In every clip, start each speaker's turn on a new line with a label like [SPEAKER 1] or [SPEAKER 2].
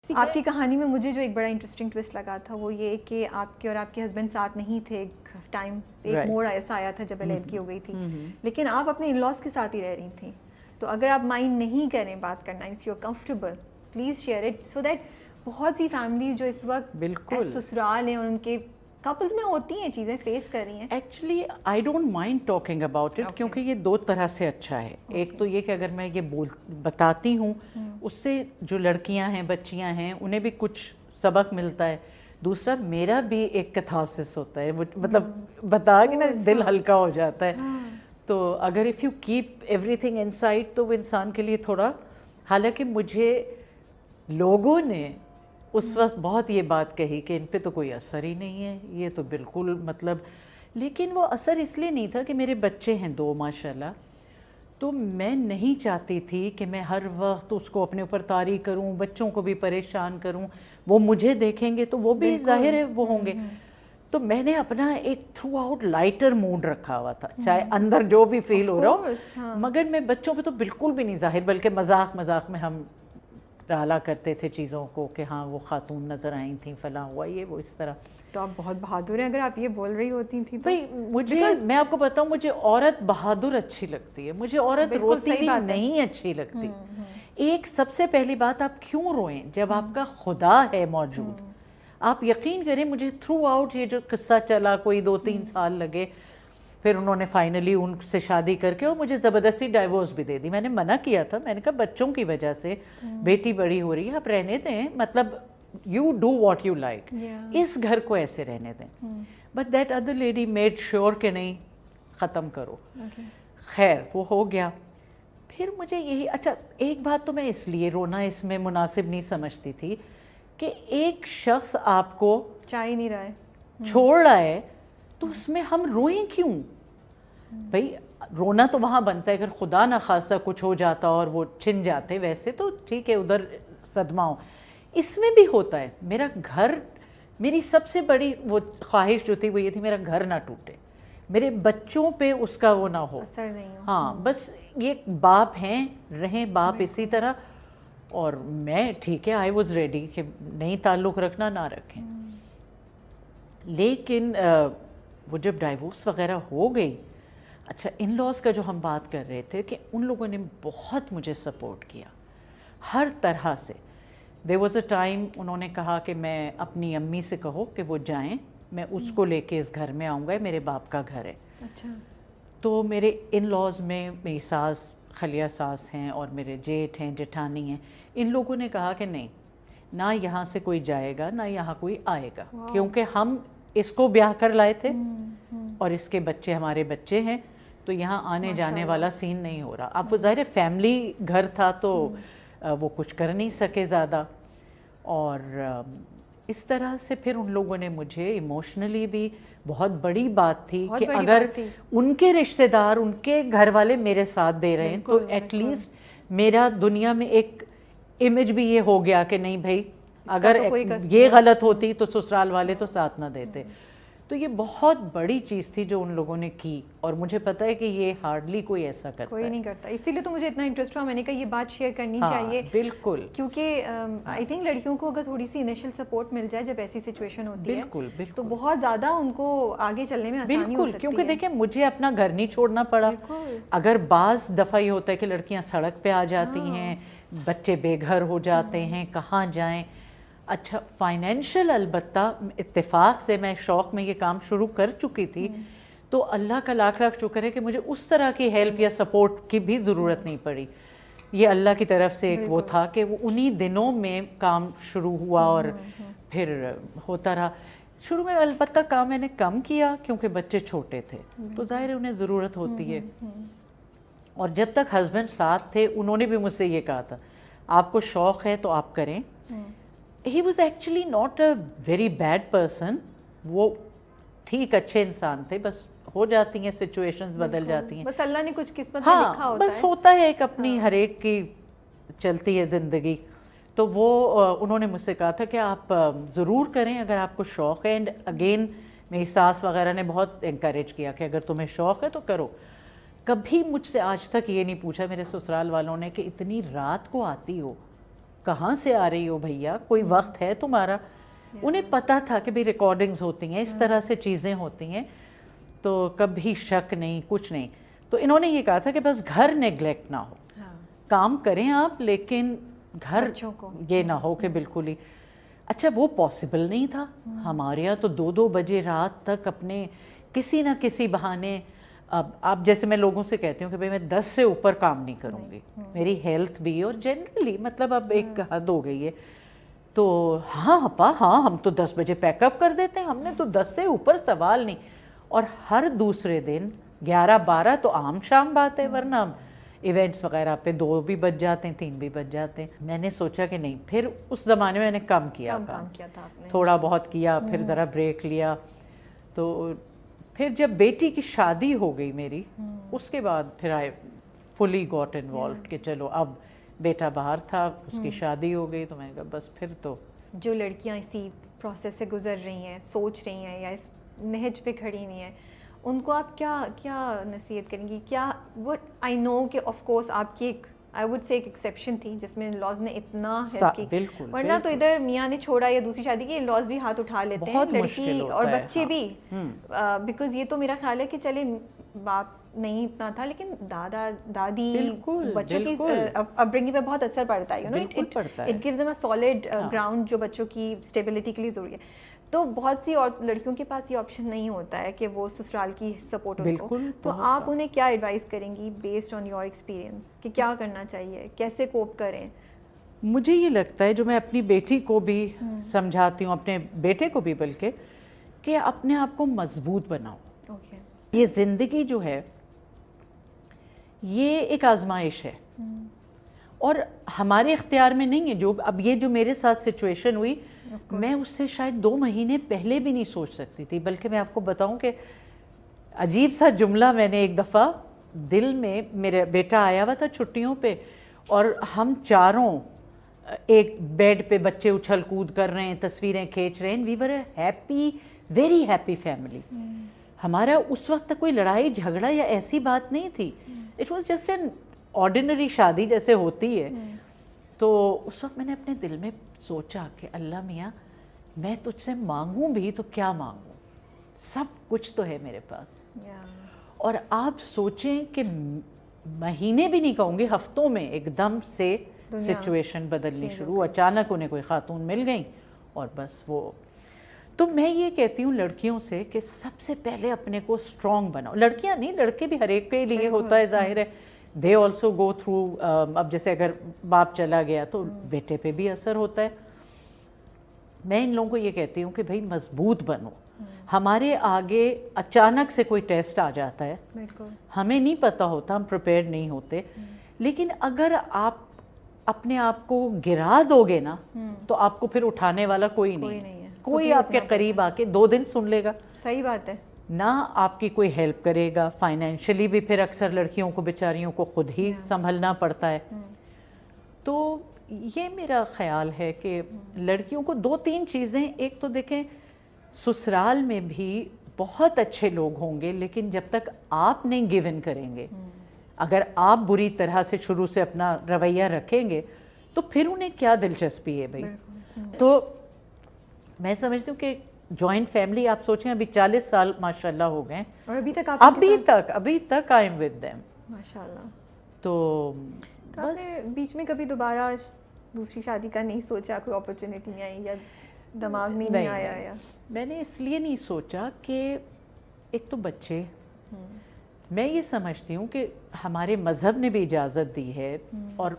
[SPEAKER 1] آپ کی کہانی میں مجھے جو ایک بڑا انٹرسٹنگ ٹوسٹ لگا تھا وہ یہ کہ آپ کے اور آپ کے ہسبینڈ ساتھ نہیں تھے، ایک ٹائم ایک موڑ ایسا آیا تھا جب علیحدگی ہو گئی تھی، لیکن آپ اپنے ان لاز کے ساتھ ہی رہ رہی تھیں. تو اگر آپ مائنڈ نہیں کریں بات کرنا، if you are comfortable please share it, so that بہت سی فیملیز جو اس وقت
[SPEAKER 2] بالکل
[SPEAKER 1] سسرال ہیں اور ان کے کپلز میں ہوتی ہیں چیزیں فیس کر رہی ہیں.
[SPEAKER 2] Actually I don't mind talking about it, کیونکہ یہ دو طرح سے اچھا ہے. ایک تو یہ کہ اگر میں یہ بتاتی ہوں اس سے جو لڑکیاں ہیں بچیاں ہیں انہیں بھی کچھ سبق ملتا ہے. دوسرا میرا بھی ایک کیتھارسس ہوتا ہے، مطلب بتا کے نا دل ہلکا ہو جاتا ہے. تو اگر if you keep every thing in side تو وہ انسان کے لیے تھوڑا، حالانکہ مجھے لوگوں نے اس وقت بہت یہ بات کہی کہ ان پہ تو کوئی اثر ہی نہیں ہے، یہ تو بالکل مطلب، لیکن وہ اثر اس لیے نہیں تھا کہ میرے بچے ہیں 2 ماشاءاللہ، تو میں نہیں چاہتی تھی کہ میں ہر وقت اس کو اپنے اوپر طاری کروں، بچوں کو بھی پریشان کروں. وہ مجھے دیکھیں گے تو وہ بھی ظاہر ہے وہ ہوں گے. تو میں نے اپنا ایک تھرو آؤٹ لائٹر موڈ رکھا ہوا تھا، چاہے اندر جو بھی فیل ہو رہا ہو، مگر میں بچوں پہ تو بالکل بھی نہیں ظاہر، بلکہ مذاق مذاق میں ہم ڈالا کرتے تھے چیزوں کو کہ ہاں وہ خاتون نظر آئی تھیں، فلاں ہوا یہ وہ اس طرح.
[SPEAKER 1] تو آپ بہت بہادر ہیں اگر آپ یہ بول رہی ہوتی تھیں.
[SPEAKER 2] بھائی مجھے، میں آپ کو بتاؤں، مجھے عورت بہادر اچھی لگتی ہے، مجھے عورت روتی بھی نہیں اچھی لگتی. ایک سب سے پہلی بات، آپ کیوں روئیں جب آپ کا خدا ہے موجود. آپ یقین کریں مجھے تھرو آؤٹ یہ جو قصہ چلا، کوئی 2-3 سال لگے، پھر انہوں نے فائنلی ان سے شادی کر کے اور مجھے زبردستی ڈائیورس بھی دے دی. میں نے منع کیا تھا، میں نے کہا بچوں کی وجہ سے بیٹی بڑی ہو رہی ہے، آپ رہنے دیں، مطلب you do what you like, اس گھر کو ایسے رہنے دیں. But that other lady made sure کہ نہیں ختم کرو. خیر وہ ہو گیا. پھر مجھے یہی، اچھا ایک بات تو میں اس لیے رونا اس میں مناسب نہیں سمجھتی تھی کہ ایک شخص آپ کو
[SPEAKER 1] چاہ ہی نہیں رہا ہے،
[SPEAKER 2] چھوڑ رہا ہے، تو اس میں ہم روئیں کیوں؟ بھئی رونا تو وہاں بنتا ہے اگر خدا نہ خواستہ کچھ ہو جاتا اور وہ چھن جاتے، ویسے تو ٹھیک ہے ادھر صدمہ ہو. اس میں بھی ہوتا ہے. میرا گھر، میری سب سے بڑی وہ خواہش جو تھی وہ یہ تھی میرا گھر نہ ٹوٹے، میرے بچوں پہ اس کا وہ نہ ہو،
[SPEAKER 1] اثر نہیں ہو.
[SPEAKER 2] ہاں بس یہ باپ ہیں، رہیں باپ اسی طرح. اور میں ٹھیک ہے آئی واز ریڈی کہ نہیں تعلق رکھنا نہ رکھیں. لیکن وہ جب ڈائیورس وغیرہ ہو گئی، اچھا ان لاز کا جو ہم بات کر رہے تھے کہ ان لوگوں نے بہت مجھے سپورٹ کیا ہر طرح سے. there was a time انہوں نے کہا کہ میں اپنی امی سے کہو کہ وہ جائیں، میں اس کو لے کے اس گھر میں آؤں گا، میرے باپ کا گھر ہے.
[SPEAKER 1] اچھا.
[SPEAKER 2] تو میرے ان لاز میں میری ساس، خلیہ ساس ہیں اور میرے جیٹھ ہیں، جٹھانی ہیں، ان لوگوں نے کہا کہ نہیں، نہ یہاں سے کوئی جائے گا نہ یہاں کوئی آئے گا، کیونکہ ہم اس کو بیاہ کر لائے تھے اور اس کے بچے ہمارے بچے ہیں، تو یہاں آنے جانے والا سین نہیں ہو رہا. اب وہ ظاہر فیملی گھر تھا تو وہ کچھ کر نہیں سکے زیادہ. اور اس طرح سے پھر ان لوگوں نے مجھے ایموشنلی بھی، بہت بڑی بات تھی کہ اگر ان کے رشتہ دار، ان کے گھر والے میرے ساتھ دے رہے ہیں تو ایٹ لیسٹ میرا دنیا میں ایک امیج بھی یہ ہو گیا کہ نہیں بھائی اگر یہ غلط ہوتی تو سسرال والے تو ساتھ نہ دیتے. تو یہ بہت بڑی چیز تھی جو ان لوگوں نے کی، اور مجھے پتہ ہے کہ یہ ہارڈلی کوئی ایسا کرتا ہے،
[SPEAKER 1] کوئی نہیں کرتا. اسی لیے تو مجھے اتنا انٹرسٹ ہوا، میں نے کہا یہ بات شیئر کرنی چاہیے.
[SPEAKER 2] بالکل،
[SPEAKER 1] کیونکہ آئی تھنک لڑکیوں کو اگر تھوڑی سی انیشل سپورٹ مل جائے جب ایسی سچویشن ہوتی ہے تو بہت زیادہ ان کو آگے چلنے میں آسانی ہو سکتی ہے.
[SPEAKER 2] کیونکہ دیکھیں مجھے اپنا گھر نہیں چھوڑنا پڑا. اگر بعض دفعہ یہ ہوتا ہے کہ لڑکیاں سڑک پہ آ جاتی ہیں، بچے بے گھر ہو جاتے ہیں، کہاں جائیں. اچھا فائنینشیل، البتہ اتفاق سے میں شوق میں یہ کام شروع کر چکی تھی، تو اللہ کا لاکھ لاکھ شکر ہے کہ مجھے اس طرح کی ہیلپ یا سپورٹ کی بھی ضرورت نہیں پڑی. یہ اللہ کی طرف سے ایک وہ تھا کہ وہ انہی دنوں میں کام شروع ہوا اور پھر ہوتا رہا. شروع میں البتہ کام میں نے کم کیا کیونکہ بچے چھوٹے تھے تو ظاہر ہے انہیں ضرورت ہوتی ہے. اور جب تک ہسبینڈ ساتھ تھے انہوں نے بھی مجھ سے یہ کہا تھا آپ کو شوق ہے تو آپ کریں. He was actually not a very bad person. وہ ٹھیک اچھے انسان تھے، بس ہو جاتی ہیں سچویشنز، بدل جاتی ہیں،
[SPEAKER 1] بس اللہ نے کچھ قسمت میں لکھا ہوتا ہے.
[SPEAKER 2] بس ہوتا ہے ایک اپنی ہر ایک کی چلتی ہے زندگی. تو وہ انہوں نے مجھ سے کہا تھا کہ آپ ضرور کریں اگر آپ کو شوق ہے. اینڈ اگین میری ساس وغیرہ نے بہت انکریج کیا کہ اگر تمہیں شوق ہے تو کرو. کبھی مجھ سے آج تک یہ نہیں پوچھا میرے سسرال والوں نے کہ اتنی رات کو آتی ہو کہاں سے آ رہی ہو بھیا, کوئی وقت ہے تمہارا؟ انہیں پتہ تھا کہ بھئی ریکارڈنگز ہوتی ہیں, اس طرح سے چیزیں ہوتی ہیں, تو کبھی شک نہیں, کچھ نہیں. تو انہوں نے یہ کہا تھا کہ بس گھر نیگلیکٹ نہ ہو, کام کریں آپ لیکن گھر یہ نہ ہو کہ بالکل ہی. اچھا وہ پاسبل نہیں تھا ہمارے یہاں, تو 2 بجے رات تک اپنے کسی نہ کسی بہانے. اب آپ جیسے میں لوگوں سے کہتی ہوں کہ بھئی میں 10 سے اوپر کام نہیں کروں گی, میری ہیلتھ بھی اور جنرلی مطلب اب ایک حد ہو گئی ہے. تو ہاں اپا ہاں ہم تو 10 بجے پیک اپ کر دیتے ہیں, ہم نے تو 10 سے اوپر سوال نہیں. اور ہر دوسرے دن 11-12 تو عام شام بات ہے, ورنہ ایونٹس وغیرہ پہ 2 بھی بج جاتے ہیں, 3 بھی بج جاتے ہیں. میں نے سوچا کہ نہیں, پھر اس زمانے میں نے کم کیا تھا, تھوڑا بہت کیا, پھر ذرا بریک لیا. تو پھر جب بیٹی کی شادی ہو گئی میری, اس کے بعد پھر آئی فلی گاٹ انوالوڈ کہ چلو اب بیٹا باہر تھا, اس کی شادی ہو گئی, تو میں نے کہا بس پھر تو. جو
[SPEAKER 1] لڑکیاں اسی پروسیس سے گزر رہی ہیں, سوچ رہی ہیں یا اس نہج پہ کھڑی ہوئی ہیں, ان کو آپ کیا نصیحت کریں گی؟ کیا وہ آئی نو کہ آف کورس آپ کی ایک آئی وڈ سے ایک ایکسیپشن تھی جس میں ان لاز نے اتنا ہیلپ کی, ورنہ تو ادھر میاں نے چھوڑا یا دوسری شادی کی, ان لاز بھی ہاتھ اٹھا لیتے ہیں, لڑکی اور بچے بھی, بیکاز یہ تو میرا خیال ہے کہ چلے باپ نہیں اتنا تھا, لیکن دادا دادی بچوں کی اپبرنگنگ پہ بہت اثر پڑتا ہے. It gives them a solid ground جو بچوں کی اسٹیبلٹی کے لیے ضروری ہے. تو بہت سی اور لڑکیوں کے پاس یہ آپشن نہیں ہوتا ہے کہ وہ سسرال کی سپورٹ ان کو. تو آپ انہیں کیا ایڈوائز کریں گی بیسڈ آن یور ایکسپیرینس کہ کیا کرنا چاہیے, کیسے کوپ کریں؟
[SPEAKER 2] مجھے یہ لگتا ہے جو میں اپنی بیٹی کو بھی سمجھاتی ہوں, اپنے بیٹے کو بھی بلکہ, کہ اپنے آپ کو مضبوط بناؤ. یہ زندگی جو ہے یہ ایک آزمائش ہے اور ہمارے اختیار میں نہیں ہے. جو اب یہ جو میرے ساتھ سچویشن ہوئی, میں اس سے شاید 2 مہینے پہلے بھی نہیں سوچ سکتی تھی. بلکہ میں آپ کو بتاؤں کہ عجیب سا جملہ میں نے ایک دفعہ دل میں, میرا بیٹا آیا ہوا تھا چھٹیوں پہ, اور ہم چاروں ایک بیڈ پہ بچے اچھل کود کر رہے ہیں, تصویریں کھینچ رہے ہیں. We were a happy, very happy family. ہمارا اس وقت تک کوئی لڑائی جھگڑا یا ایسی بات نہیں تھی. It was just an ordinary شادی جیسے ہوتی ہے. تو اس وقت میں نے اپنے دل میں سوچا کہ اللہ میاں میں تجھ سے مانگوں بھی تو کیا مانگوں, سب کچھ تو ہے میرے پاس. اور آپ سوچیں کہ مہینے بھی نہیں کہوں گی, ہفتوں میں ایک دم سے سچویشن بدلنی شروع. اچانک انہیں کوئی خاتون مل گئیں اور بس وہ. تو میں یہ کہتی ہوں لڑکیوں سے کہ سب سے پہلے اپنے کو اسٹرانگ بناؤ. لڑکیاں نہیں, لڑکے بھی ہر ایک کے لیے ہوتا ہے, ظاہر ہے دے آلسو گو تھرو. اب جیسے اگر باپ چلا گیا تو بیٹے پہ بھی اثر ہوتا ہے. میں ان لوگوں کو یہ کہتی ہوں کہ بھائی مضبوط بنو. ہمارے آگے اچانک سے کوئی ٹیسٹ آ جاتا ہے, ہمیں نہیں پتہ ہوتا, ہم پریپیئرڈ نہیں ہوتے. لیکن اگر آپ اپنے آپ کو گرا دو گے نا تو آپ کو پھر اٹھانے والا کوئی نہیں ہے. کوئی آپ کے قریب آ کے 2 دن سن لے گا,
[SPEAKER 1] صحیح بات ہے,
[SPEAKER 2] نہ آپ کی کوئی ہیلپ کرے گا. فائنینشلی بھی پھر اکثر لڑکیوں کو بیچاریوں کو خود ہی سنبھلنا پڑتا ہے. تو یہ میرا خیال ہے کہ لڑکیوں کو 2-3 چیزیں, ایک تو دیکھیں سسرال میں بھی بہت اچھے لوگ ہوں گے, لیکن جب تک آپ نہیں گیو ان کریں گے, اگر آپ بری طرح سے شروع سے اپنا رویہ رکھیں گے تو پھر انہیں کیا دلچسپی ہے بھائی. تو میں سمجھتی ہوں کہ جوائنٹ فیملی, آپ سوچیں ابھی 40 سال ماشاءاللہ ہو گئے
[SPEAKER 1] اور
[SPEAKER 2] ابھی تک آئی ایم ود دیم
[SPEAKER 1] ماشاءاللہ.
[SPEAKER 2] تو
[SPEAKER 1] بیچ میں کبھی دوبارہ دوسری شادی کا نہیں سوچا, کوئی اپرچونیٹی نہیں آئی یا دماغ میں نہیں آیا؟ یا
[SPEAKER 2] میں نے اس لیے نہیں سوچا کہ ایک تو بچے, میں یہ سمجھتی ہوں کہ ہمارے مذہب نے بھی اجازت دی ہے اور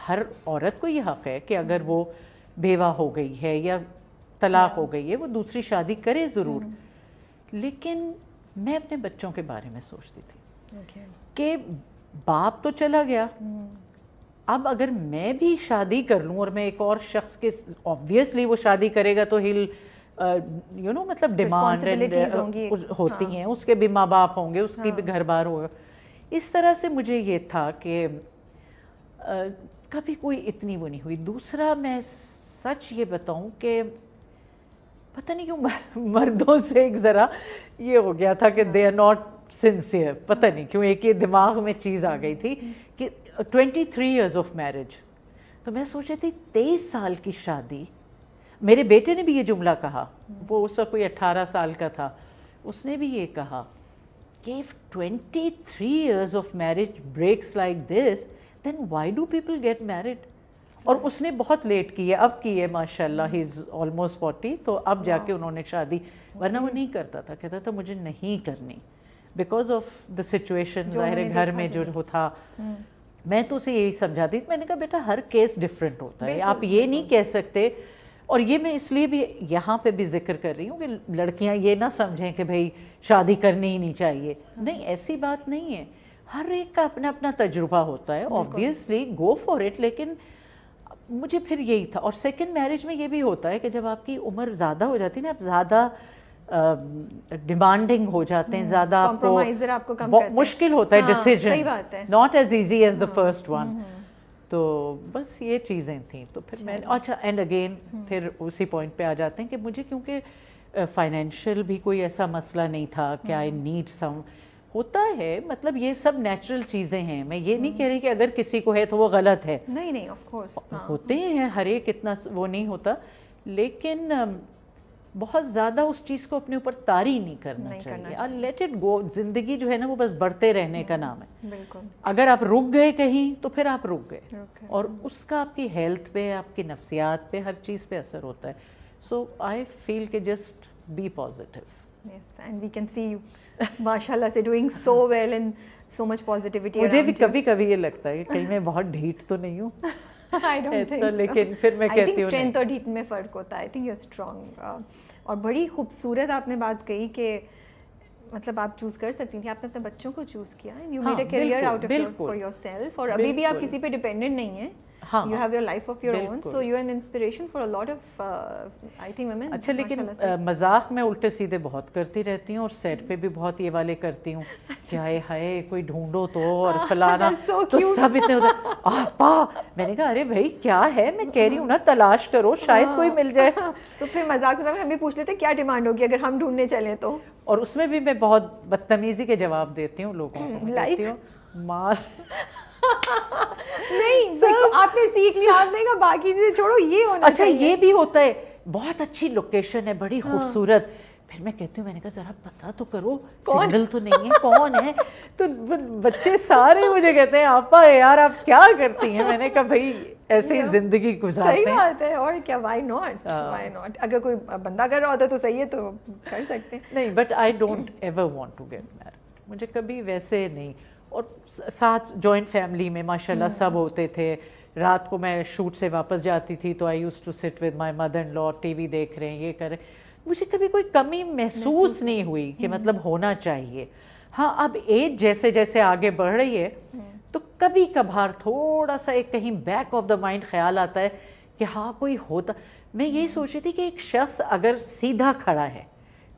[SPEAKER 2] ہر عورت کو یہ حق ہے کہ اگر وہ بیوہ ہو گئی ہے یا طلاق ہو گئی ہے وہ دوسری شادی کرے ضرور. لیکن میں اپنے بچوں کے بارے میں سوچتی تھی کہ باپ تو چلا گیا, اب اگر میں بھی شادی کر لوں اور میں ایک اور شخص کے, obviously وہ شادی کرے گا تو ہل مطلب ڈیمانڈ ہوتی ہیں, اس کے بھی ماں باپ ہوں گے, اس کی بھی گھر بار ہوگا. اس طرح سے مجھے یہ تھا کہ کبھی کوئی اتنی وہ نہیں ہوئی. دوسرا میں سچ یہ بتاؤں کہ پتہ نہیں کیوں مردوں سے ایک ذرا یہ ہو گیا تھا کہ دے آر ناٹ سنسیئر, پتہ نہیں کیوں ایک یہ دماغ میں چیز آ گئی تھی کہ 23 years of marriage, تو میں سوچ رہی تھی 23 سال کی شادی. میرے بیٹے نے بھی یہ جملہ کہا, وہ اس وقت کوئی 18 سال کا تھا, اس نے بھی یہ کہا کہ if 23 years of marriage breaks like this, then why do people get married? اور اس نے بہت لیٹ کی ہے, اب کی ہے ماشاء اللہ, ہی از آلموسٹ 40, تو اب جا کے انہوں نے شادی, ورنہ وہ نہیں کرتا تھا, کہتا تھا مجھے نہیں کرنی بیکاز آف دا سچویشن, ظاہر گھر میں جو تھا. میں تو اسے یہی سمجھاتی تھی, میں نے کہا بیٹا ہر کیس ڈفرینٹ ہوتا ہے, آپ یہ نہیں کہہ سکتے. اور یہ میں اس لیے بھی یہاں پہ بھی ذکر کر رہی ہوں کہ لڑکیاں یہ نہ سمجھیں کہ بھئی شادی کرنی ہی نہیں چاہیے, نہیں ایسی بات نہیں ہے, ہر ایک کا اپنا اپنا تجربہ ہوتا ہے, obviously go for it. لیکن مجھے پھر یہی تھا. اور سیکنڈ میرج میں یہ بھی ہوتا ہے کہ جب آپ کی عمر زیادہ ہو جاتی ہے نا, آپ زیادہ ڈیمانڈنگ ہو جاتے ہیں, زیادہ آپ کو مشکل ہوتا ہے decision, not as easy as the first one. تو بس یہ چیزیں تھیں. تو پھر میں اچھا اینڈ اگین پھر اسی پوائنٹ پہ آ جاتے ہیں کہ مجھے کیونکہ فائنینشیل بھی کوئی ایسا مسئلہ نہیں تھا کہ آئی نیڈ سم, ہوتا ہے مطلب یہ سب نیچرل چیزیں ہیں. میں یہ نہیں کہہ رہی کہ اگر کسی کو ہے تو وہ غلط ہے,
[SPEAKER 1] نہیں آف کورس
[SPEAKER 2] ہوتے ہیں, ہر ایک اتنا وہ نہیں ہوتا, لیکن بہت زیادہ اس چیز کو اپنے اوپر طاری نہیں کرنا چاہیے. Late it go. زندگی جو ہے نا وہ بس بڑھتے رہنے کا نام ہے.
[SPEAKER 1] بالکل.
[SPEAKER 2] اگر آپ رک گئے کہیں تو پھر آپ رک گئے, اور اس کا آپ کی ہیلتھ پہ, آپ کی نفسیات پہ, ہر چیز پہ اثر ہوتا ہے. سو آئی فیل کہ just be positive.
[SPEAKER 1] Yes, and we can see you, mashallah, سے doing so well and so much positivity.
[SPEAKER 2] مجھے بھی کبھی کبھی یہ لگتا ہے کہ کہیں میں بہت ڈھیٹ تو نہیں ہوں.
[SPEAKER 1] I don't think so.
[SPEAKER 2] لیکن پھر میں کہتی ہوں,
[SPEAKER 1] I think strength اور ڈھیٹ میں فرق ہوتا ہے. I think you're strong. اور بڑی خوبصورت آپ نے بات کہی کہ مطلب آپ چوز کر سکتی تھیں, آپ نے اپنے بچوں کو چوز کیا, and you made a career out of it for yourself. اور ابھی بھی آپ کسی پہ ڈیپینڈنٹ نہیں ہیں. You have your life of your own, so you're an inspiration for a lot of I think women.
[SPEAKER 2] اچھا لیکن مذاق میں الٹے سیدھے بہت کرتی رہتی ہوں, اور سیٹ پہ بھی بہت یہ والے کرتی ہوں کہ ہائے کوئی ڈھونڈو تو, اور فلانا, تو سب اتنے ہوتا آپا. میں نے کہا ارے بھائی کیا ہے, میں کہہ رہی ہوں نا تلاش کرو, شاید کوئی مل جائے.
[SPEAKER 1] تو پھر مذاق میں ہم بھی پوچھ لیتے کیا ڈیمانڈ ہوگی اگر ہم ڈھونڈنے چلیں تو,
[SPEAKER 2] اور اس میں بھی میں بہت بدتمیزی کے جواب دیتی ہوں لوگوں کو. کہتی ہوں مال
[SPEAKER 1] نہیں, آپ نے سیکھ لیا, آپ نے کہا باقی چیزیں چھوڑو, یہ ہونا.
[SPEAKER 2] اچھا یہ بھی ہوتا ہے, بہت اچھی لوکیشن ہے, بڑی خوبصورت, پھر میں کہتی ہوں, میں نے کہا ذرا پتا تو کرو سنگل تو نہیں ہے, کون ہے. تو بچے سارے مجھے کہتے ہیں آپا یار آپ کیا کرتی ہیں. میں نے کہا بھائی ایسے ہی زندگی گزارتے ہیں.
[SPEAKER 1] صحیح بات ہے, اور کیا, وائی ناٹ. اگر کوئی بندہ کر رہا ہوتا تو صحیح ہے, تو کر سکتے ہیں.
[SPEAKER 2] نہیں, but I don't ever want to get married. مجھے کبھی ویسے نہیں. اور ساتھ جوائنٹ فیملی میں ماشاء اللہ سب ہوتے تھے. رات کو میں شوٹ سے واپس جاتی تھی تو I used to sit with my mother in law, TV دیکھ رہے ہیں, یہ کر رہے ہیں. مجھے کبھی کوئی کمی محسوس نہیں ہوئی کہ مطلب ہونا چاہیے. ہاں اب ایج جیسے جیسے آگے بڑھ رہی ہے تو کبھی کبھار تھوڑا سا ایک کہیں بیک آف دا مائنڈ خیال آتا ہے کہ ہاں کوئی ہوتا. میں یہی سوچ رہی تھی کہ ایک شخص اگر سیدھا کھڑا ہے,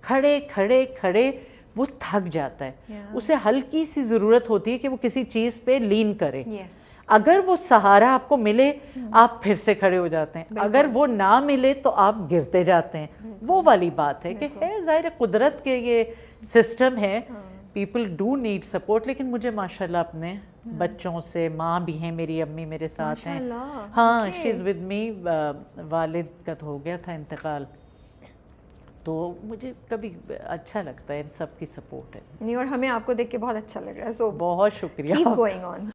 [SPEAKER 2] کھڑے کھڑے کھڑے وہ تھک جاتا ہے, اسے ہلکی سی ضرورت ہوتی ہے کہ وہ کسی چیز پہ لین کرے. اگر وہ سہارا آپ کو ملے آپ پھر سے کھڑے ہو جاتے ہیں, اگر وہ نہ ملے تو آپ گرتے جاتے ہیں. وہ والی بات ہے کہ ہے ظاہر قدرت کے یہ سسٹم ہے, پیپل ڈو نیڈ سپورٹ. لیکن مجھے ماشاء اللہ اپنے بچوں سے, ماں بھی ہیں میری, امی میرے ساتھ ہیں, ہاں شی از ود می. والد کا تو ہو گیا تھا انتقال, تو مجھے کبھی اچھا لگتا ہے ان سب کی سپورٹ ہے.
[SPEAKER 1] نہیں, اور ہمیں آپ کو دیکھ کے بہت اچھا لگ رہا ہے. سو
[SPEAKER 2] بہت شکریہ.
[SPEAKER 1] Keep going on.